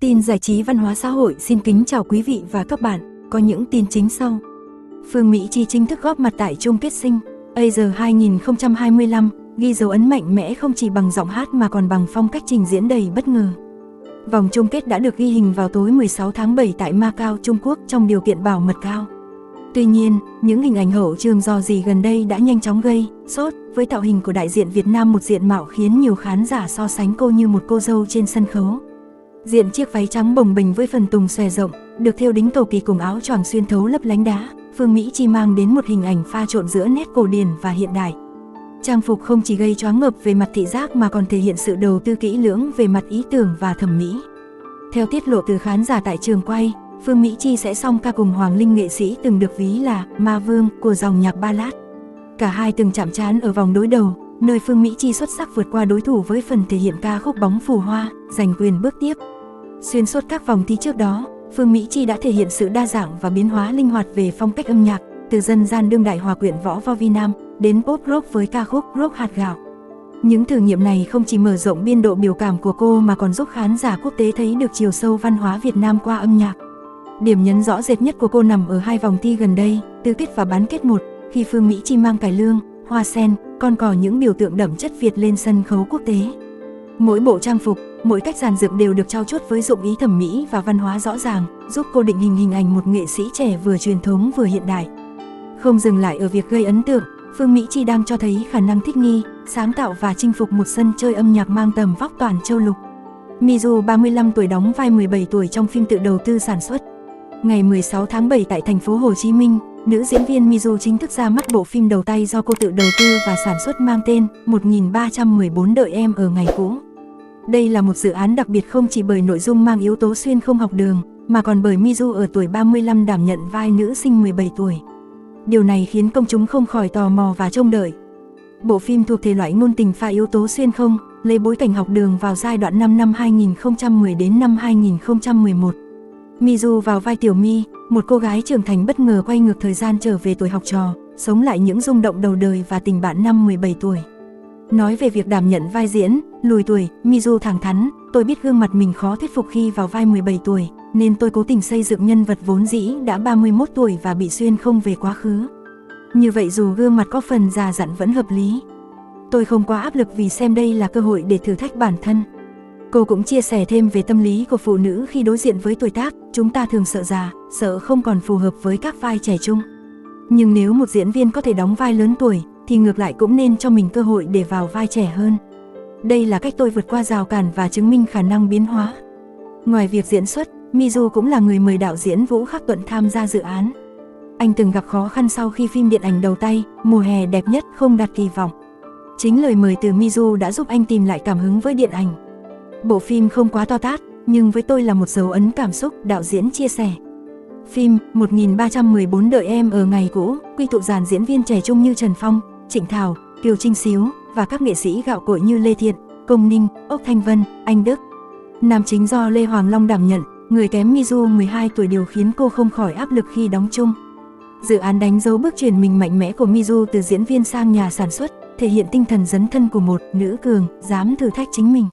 Tin giải trí văn hóa xã hội xin kính chào quý vị và các bạn, có những tin chính sau. Phương Mỹ Chi chính thức góp mặt tại chung kết Sing Asia 2025, ghi dấu ấn mạnh mẽ không chỉ bằng giọng hát mà còn bằng phong cách trình diễn đầy bất ngờ. Vòng chung kết đã được ghi hình vào tối 16 tháng 7 tại Macau, Trung Quốc trong điều kiện bảo mật cao. Tuy nhiên, những hình ảnh hậu trường rò rỉ gần đây đã nhanh chóng gây sốt với tạo hình của đại diện Việt Nam, một diện mạo khiến nhiều khán giả so sánh cô như một cô dâu trên sân khấu. Diện chiếc váy trắng bồng bềnh với phần tùng xòe rộng, được thêu đính cầu kỳ cùng áo choàng xuyên thấu lấp lánh đá, Phương Mỹ Chi mang đến một hình ảnh pha trộn giữa nét cổ điển và hiện đại. Trang phục không chỉ gây choáng ngợp về mặt thị giác mà còn thể hiện sự đầu tư kỹ lưỡng về mặt ý tưởng và thẩm mỹ. Theo tiết lộ từ khán giả tại trường quay, Phương Mỹ Chi sẽ song ca cùng Hoàng Linh, nghệ sĩ từng được ví là ma vương của dòng nhạc ballad. Cả hai từng chạm trán ở vòng đối đầu, nơi Phương Mỹ Chi xuất sắc vượt qua đối thủ với phần thể hiện ca khúc Bóng Phù Hoa, giành quyền bước tiếp. Xuyên suốt các vòng thi trước đó, Phương Mỹ Chi đã thể hiện sự đa dạng và biến hóa linh hoạt về phong cách âm nhạc, từ dân gian đương đại hòa quyện võ vo vi nam đến pop rock với ca khúc Rock hạt gạo. Những thử nghiệm này không chỉ mở rộng biên độ biểu cảm của cô mà còn giúp khán giả quốc tế thấy được chiều sâu văn hóa Việt Nam qua âm nhạc. Điểm nhấn rõ rệt nhất của cô nằm ở hai vòng thi gần đây, tứ kết và bán kết 1, khi Phương Mỹ Chi mang cải lương, hoa sen, con cò, những biểu tượng đậm chất Việt lên sân khấu quốc tế. Mỗi bộ trang phục, mỗi cách dàn dựng đều được trau chuốt với dụng ý thẩm mỹ và văn hóa rõ ràng, giúp cô định hình hình ảnh một nghệ sĩ trẻ vừa truyền thống vừa hiện đại. Không dừng lại ở việc gây ấn tượng, Phương Mỹ Chi đang cho thấy khả năng thích nghi, sáng tạo và chinh phục một sân chơi âm nhạc mang tầm vóc toàn châu lục. Mizu 35 tuổi đóng vai 17 tuổi trong phim tự đầu tư sản xuất. Ngày 16 tháng 7 tại thành phố Hồ Chí Minh, nữ diễn viên Mizu chính thức ra mắt bộ phim đầu tay do cô tự đầu tư và sản xuất mang tên 1314 đợi em ở ngày cũ. Đây là một dự án đặc biệt không chỉ bởi nội dung mang yếu tố xuyên không học đường, mà còn bởi Mizu ở tuổi 35 đảm nhận vai nữ sinh 17 tuổi. Điều này khiến công chúng không khỏi tò mò và trông đợi. Bộ phim thuộc thể loại ngôn tình pha yếu tố xuyên không, lấy bối cảnh học đường vào giai đoạn năm 2010 đến năm 2011. Mizu vào vai Tiểu My, một cô gái trưởng thành bất ngờ quay ngược thời gian trở về tuổi học trò, sống lại những rung động đầu đời và tình bạn năm 17 tuổi. Nói về việc đảm nhận vai diễn, lùi tuổi, Mizu thẳng thắn, tôi biết gương mặt mình khó thuyết phục khi vào vai 17 tuổi, nên tôi cố tình xây dựng nhân vật vốn dĩ đã 31 tuổi và bị xuyên không về quá khứ. Như vậy dù gương mặt có phần già dặn vẫn hợp lý. Tôi không quá áp lực vì xem đây là cơ hội để thử thách bản thân. Cô cũng chia sẻ thêm về tâm lý của phụ nữ khi đối diện với tuổi tác, chúng ta thường sợ già, sợ không còn phù hợp với các vai trẻ trung. Nhưng nếu một diễn viên có thể đóng vai lớn tuổi, thì ngược lại cũng nên cho mình cơ hội để vào vai trẻ hơn. Đây là cách tôi vượt qua rào cản và chứng minh khả năng biến hóa. Ngoài việc diễn xuất, Mizu cũng là người mời đạo diễn Vũ Khắc Tuận tham gia dự án. Anh từng gặp khó khăn sau khi phim điện ảnh đầu tay, Mùa hè đẹp nhất không đạt kỳ vọng. Chính lời mời từ Mizu đã giúp anh tìm lại cảm hứng với điện ảnh. Bộ phim không quá to tát, nhưng với tôi là một dấu ấn cảm xúc, đạo diễn chia sẻ. Phim 1314 đợi em ở ngày cũ quy tụ dàn diễn viên trẻ trung như Trần Phong, Trịnh Thảo, Kiều Trinh Xíu và các nghệ sĩ gạo cội như Lê Thiện, Công Ninh, Ốc Thanh Vân, Anh Đức. Nam chính do Lê Hoàng Long đảm nhận, người kém Mizu 12 tuổi, điều khiến cô không khỏi áp lực khi đóng chung. Dự án đánh dấu bước chuyển mình mạnh mẽ của Mizu từ diễn viên sang nhà sản xuất, thể hiện tinh thần dấn thân của một nữ cường dám thử thách chính mình.